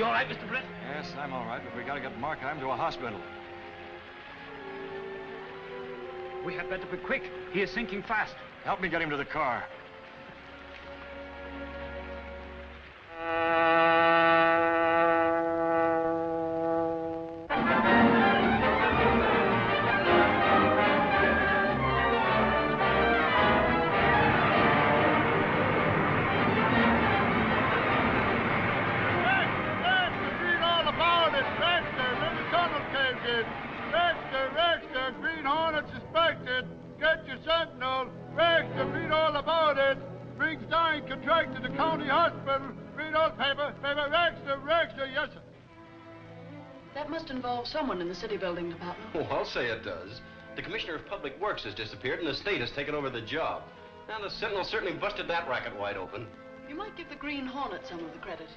all right, Mr. Britt? Yes, I'm all right, but we gotta get Markheim to a hospital. We had better be quick. He is sinking fast. Help me get him to the car. Someone in the city building department. Oh, I'll say it does. The Commissioner of Public Works has disappeared and the state has taken over the job. And the Sentinel certainly busted that racket wide open. You might give the Green Hornet some of the credit.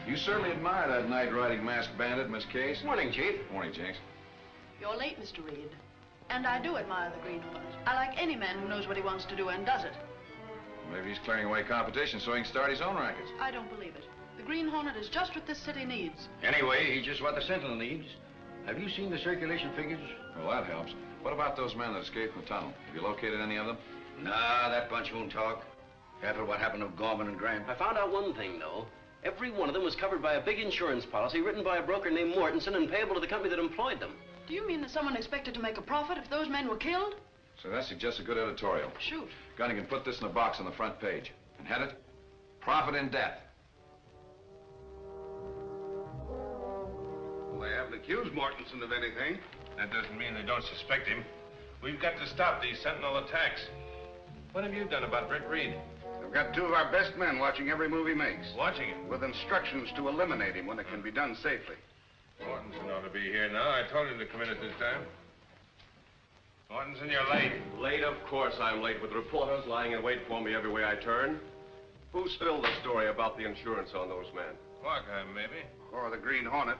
You certainly admire that night-riding masked bandit, Miss Case. Morning, Chief. Morning, Jinx. You're late, Mr. Reed. And I do admire the Green Hornet. I like any man who knows what he wants to do and does it. Maybe he's clearing away competition so he can start his own rackets. I don't believe it. The Green Hornet is just what this city needs. Anyway, he's just what the Sentinel needs. Have you seen the circulation figures? Well, that helps. What about those men that escaped from the tunnel? Have you located any of them? Nah, that bunch won't talk. After what happened to Gorman and Grant. I found out one thing, though. Every one of them was covered by a big insurance policy written by a broker named Mortensen and payable to the company that employed them. Do you mean that someone expected to make a profit if those men were killed? So that suggests a good editorial. Shoot. Gunny can put this in a box on the front page. And head it, Profit in Death. Well, they haven't accused Mortensen of anything. That doesn't mean they don't suspect him. We've got to stop these Sentinel attacks. What have you done about Britt Reed? We've got two of our best men watching every move he makes. Watching him? With instructions to eliminate him when it can be done safely. Mortensen ought to be here now. I told him to come in at this time. Mortensen, you're late. Late? Of course I'm late, with reporters lying in wait for me every way I turn. Who spilled the story about the insurance on those men? Markheim, maybe. Or the Green Hornet.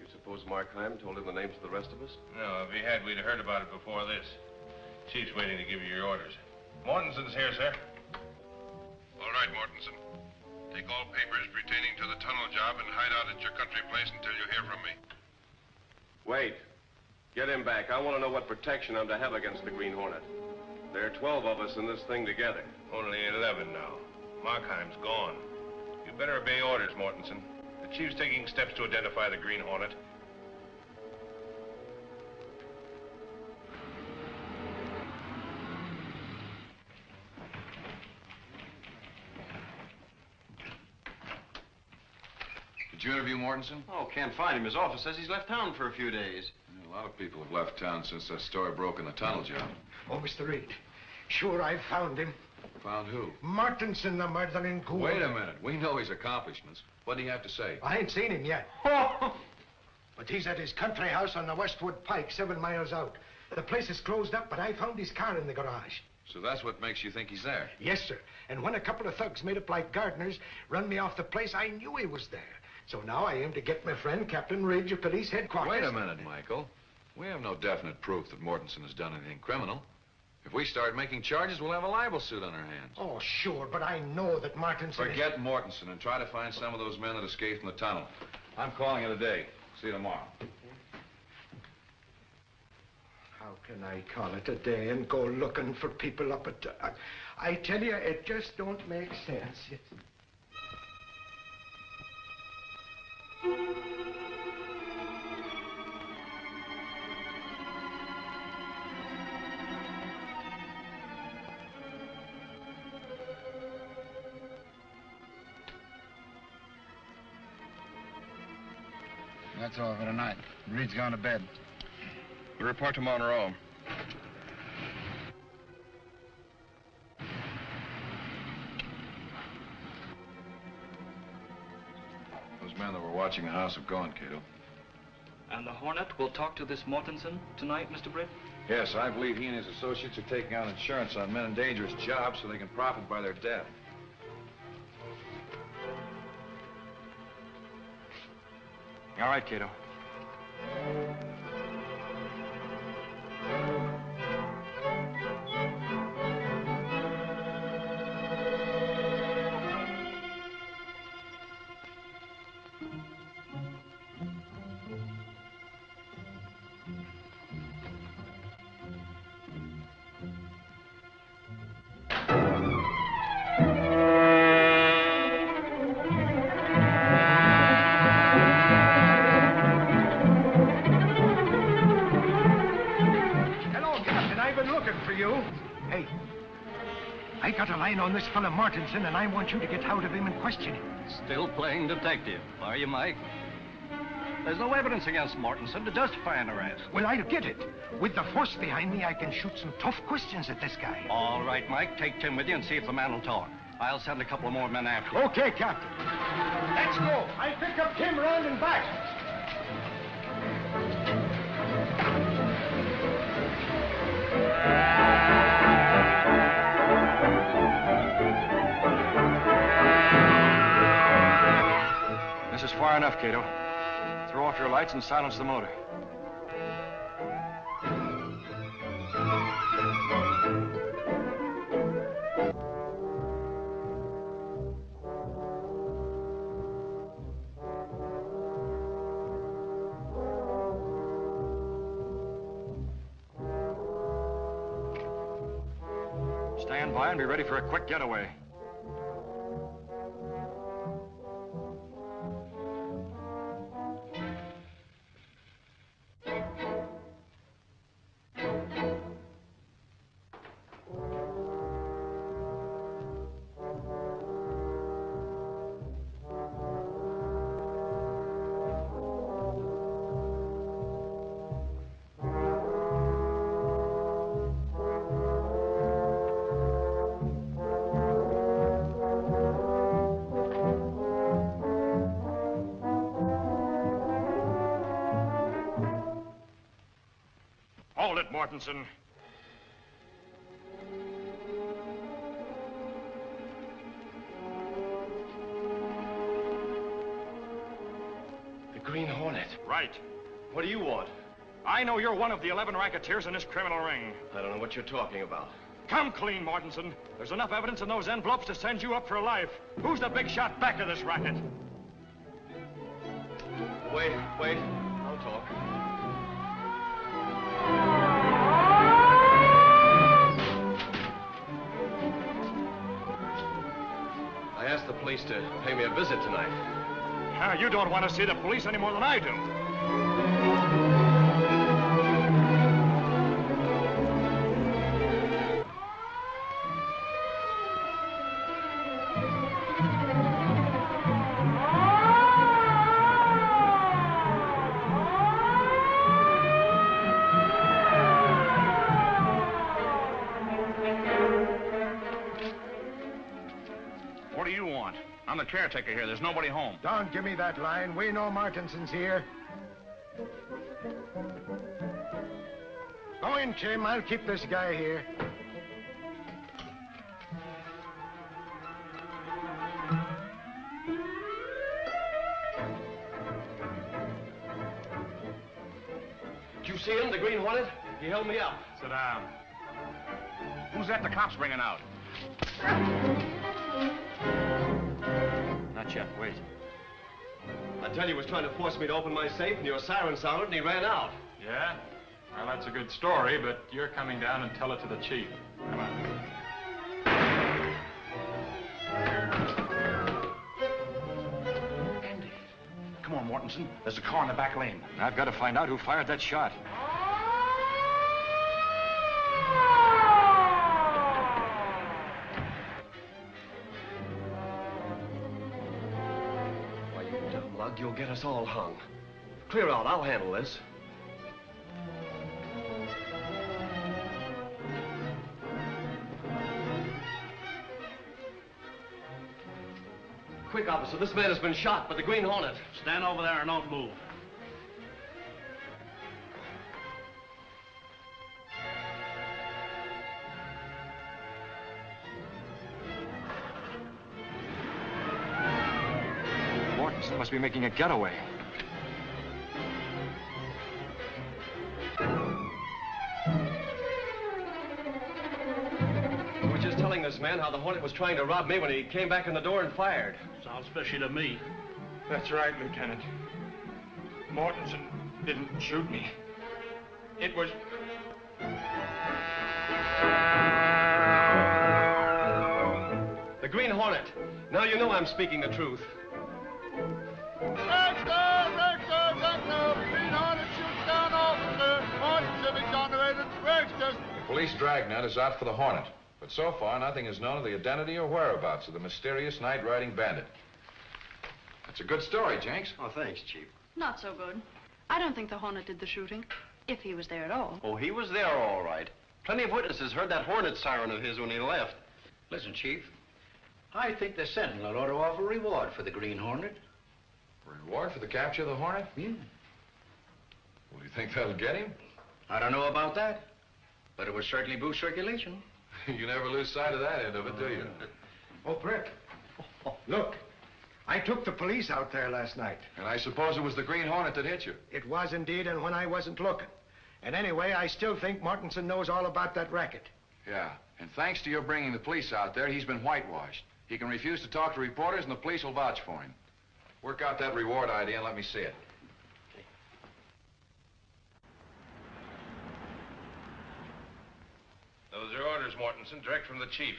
You suppose Markheim told him the names of the rest of us? No, if he had, we'd have heard about it before this. Chief's waiting to give you your orders. Mortensen's here, sir. All right, Mortensen. Take all papers pertaining to the tunnel job and hide out at your country place until you hear from me. Wait. Get him back. I want to know what protection I'm to have against the Green Hornet. There are 12 of us in this thing together. Only 11 now. Markheim's gone. You better obey orders, Mortensen. The chief's taking steps to identify the Green Hornet. Did you interview Mortensen? Oh, can't find him. His office says he's left town for a few days. Yeah, a lot of people have left town since that story broke in the tunnel job. Oh, Mr. Reed. Sure, I found him. Found who? Mortensen, the murdering ghoul. Wait a minute. We know his accomplishments. What did he have to say? I ain't seen him yet. But he's at his country house on the Westwood Pike, 7 miles out. The place is closed up, but I found his car in the garage. So that's what makes you think he's there? Yes, sir. And when a couple of thugs made up like gardeners run me off the place, I knew he was there. So now I aim to get my friend, Captain Ridge of Police Headquarters. Wait a minute, Michael. We have no definite proof that Mortensen has done anything criminal. If we start making charges, we'll have a libel suit on our hands. Oh, sure, but I know that Mortensen... Forget Mortensen and try to find some of those men that escaped from the tunnel. I'm calling it a day. See you tomorrow. How can I call it a day and go looking for people up at... I tell you, it just don't make sense. That's all for tonight. Reed's gone to bed. We'll report to Monroe. Those men that were watching the house have gone, Cato. And the Hornet will talk to this Mortensen tonight, Mr. Britt? Yes, I believe he and his associates are taking out insurance on men in dangerous jobs so they can profit by their death. All right, Cato. got a line on this fella Mortensen, and I want you to get out of him and question him. Still playing detective, are you, Mike? There's no evidence against Mortensen to justify an arrest. Well, I'll get it. With the force behind me, I can shoot some tough questions at this guy. All right, Mike. Take Tim with you and see if the man will talk. I'll send a couple of more men after you. Okay, Captain. Let's go. I'll pick up Tim round and back. This is far enough, Cato. Throw off your lights and silence the motor. Stand by and be ready for a quick getaway. Hold it, Mortensen. The Green Hornet. Right. What do you want? I know you're one of the 11 racketeers in this criminal ring. I don't know what you're talking about. Come clean, Mortensen. There's enough evidence in those envelopes to send you up for life. Who's the big shot back of this racket? Wait. I'll talk. I asked the police to pay me a visit tonight. You don't want to see the police any more than I do. What do you want? I'm the caretaker here. There's nobody home. Don't give me that line. We know Mortensen's here. Go in, Tim. I'll keep this guy here. Did you see him, the Green Hornet? He held me up. Sit down. Who's that the cops bringing out? Not yet. Wait. I tell you, he was trying to force me to open my safe, and your siren sounded, and he ran out. Yeah? Well, that's a good story, but you're coming down and tell it to the chief. Come on. Andy. Come on, Mortensen. There's a car in the back lane. I've got to find out who fired that shot. Why, you dumb lug, you'll get us all hung. Clear out. I'll handle this. Quick, officer. This man has been shot by the Green Hornet. Stand over there and don't move. Mortensen must be making a getaway. I was just telling this man how the Hornet was trying to rob me when he came back in the door and fired. Sounds fishy to me. That's right, Lieutenant. Mortensen didn't shoot me. It was... The Green Hornet. Now you know I'm speaking the truth. The police dragnet is out for the Hornet, But so far, nothing is known of the identity or whereabouts of the mysterious night-riding bandit. That's a good story, Jenks. Oh, thanks, Chief. Not so good. I don't think the Hornet did the shooting, if he was there at all. Oh, he was there all right. Plenty of witnesses heard that Hornet siren of his when he left. Listen, Chief. I think the Sentinel ought to offer a reward for the Green Hornet. Reward for the capture of the Hornet? Hmm. Well, do you think that'll get him? I don't know about that, but it would certainly boost circulation. You never lose sight of that end of it, do you? Oh, Brett. Look. I took the police out there last night. And I suppose it was the Green Hornet that hit you. It was indeed, and when I wasn't looking. And anyway, I still think Mortensen knows all about that racket. Yeah, and thanks to your bringing the police out there, he's been whitewashed. He can refuse to talk to reporters, and the police will vouch for him. Work out that reward idea and let me see it. Those are orders, Mortensen, direct from the chief.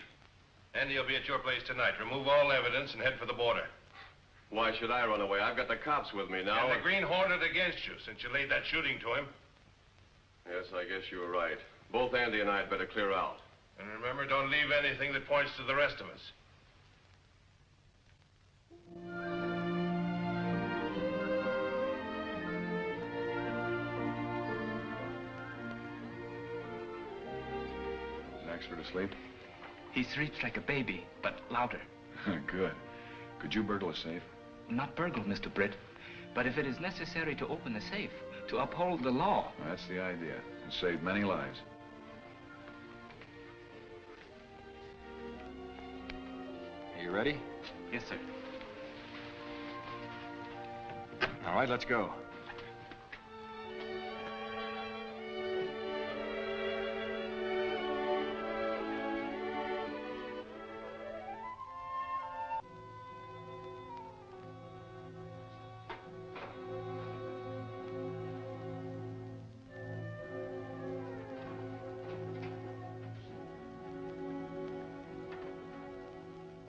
Andy will be at your place tonight. Remove all evidence and head for the border. Why should I run away? I've got the cops with me now. And the Green Hornet against you, since you laid that shooting to him. Yes, I guess you were right. Both Andy and I had better clear out. And remember, don't leave anything that points to the rest of us. Is Axford asleep? He sleeps like a baby, but louder. Good. Could you burgle a safe? Not burgle, Mr. Britt. But if it is necessary to open the safe, to uphold the law. That's the idea. And save many lives. Are you ready? Yes, sir. All right, let's go.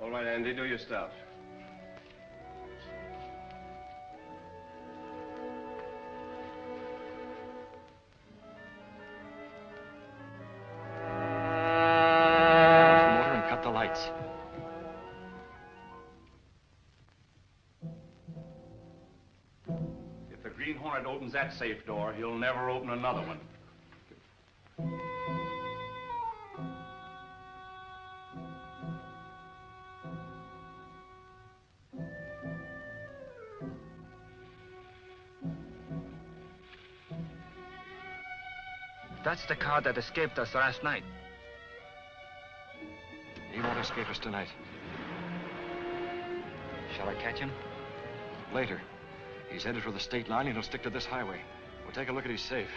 All right, Andy, do your stuff. Motor and cut the lights. If the Green Hornet opens that safe door, he'll never open another one. That's the car that escaped us last night. He won't escape us tonight. Shall I catch him? Later. He's headed for the state line and he'll stick to this highway. We'll take a look at his safe.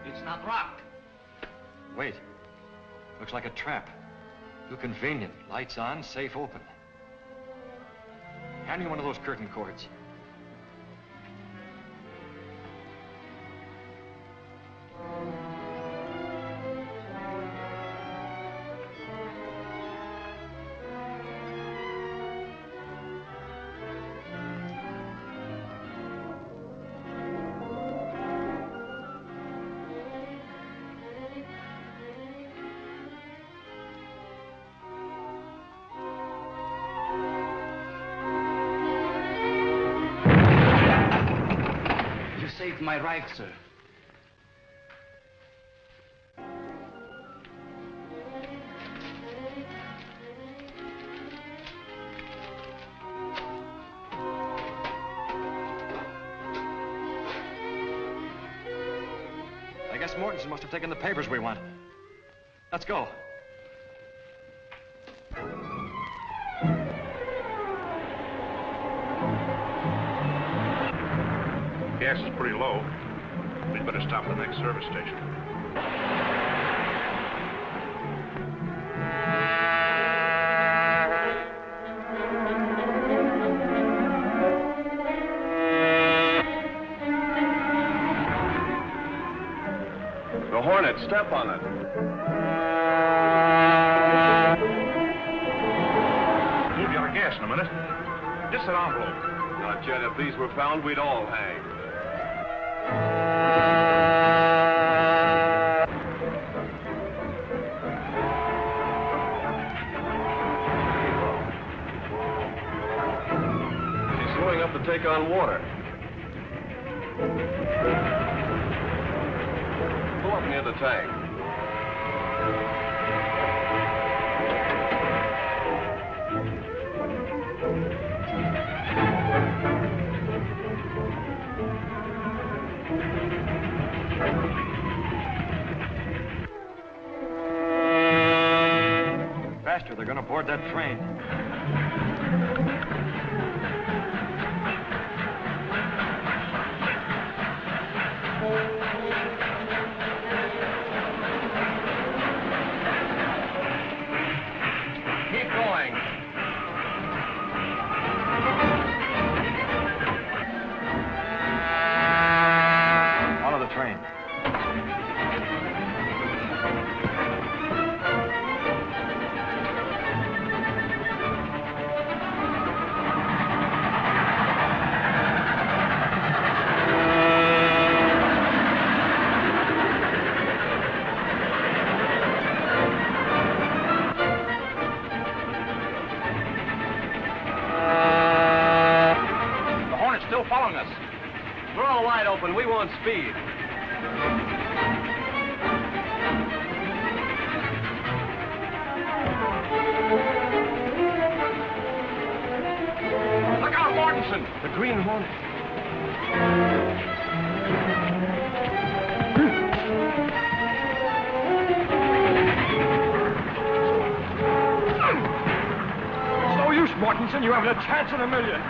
It's not locked. Wait. Looks like a trap. Too convenient. Lights on, safe open. Hand me one of those curtain cords. Saved my life, sir. I guess Mortensen must have taken the papers we want. Let's go. Gas is pretty low. We'd better stop at the next service station. The Hornet, step on it. Move gas in a minute. Just that envelope. Not yet. If these were found, we'd all hang. He's slowing up to take on water. Pull up near the tank. Faster, they're gonna board that train. Keep going. Follow the train. The Hornet's still following us. We're all wide open. We want speed. Look out, Mortensen! The Green Hornet. It's no use, Mortensen. You haven't a chance in a million.